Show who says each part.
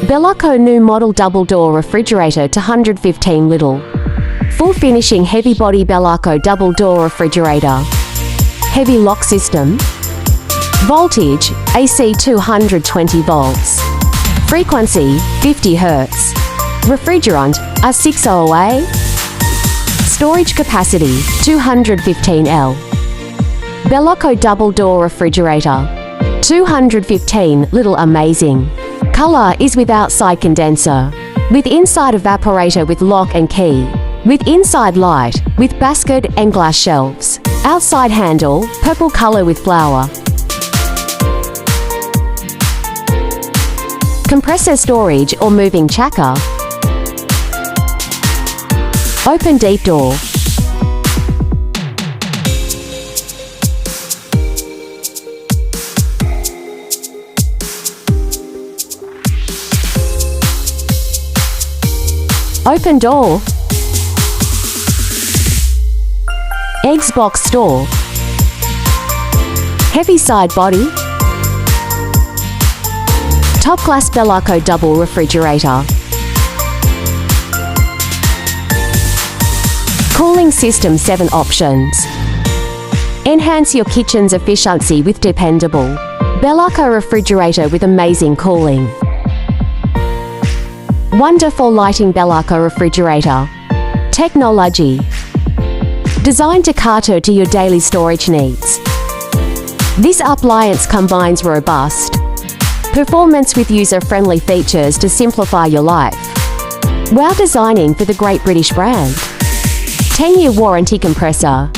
Speaker 1: Belaco new model double door refrigerator 215 Little. Full finishing heavy body Belaco double door refrigerator. Heavy lock system. Voltage, AC 220 volts. Frequency, 50 Hz. Refrigerant, R600A. Storage capacity, 215 L. Belaco double door refrigerator. 215 Little amazing. Color is with outside condenser. With inside evaporator with lock and key. With inside light, with basket and glass shelves. Outside handle, purple color with flower. Compressor storage or moving chacker. Open deep door. Open door. Eggs box store. Heavy side body. Top glass Belaco double refrigerator. Cooling system 7 options. Enhance your kitchen's efficiency with dependable Belaco refrigerator with amazing cooling. Wonderful lighting Belaco refrigerator. Technology. Designed to cater to your daily storage needs. This appliance combines robust performance with user-friendly features to simplify your life. While designing for the Great British brand. 10-year warranty compressor.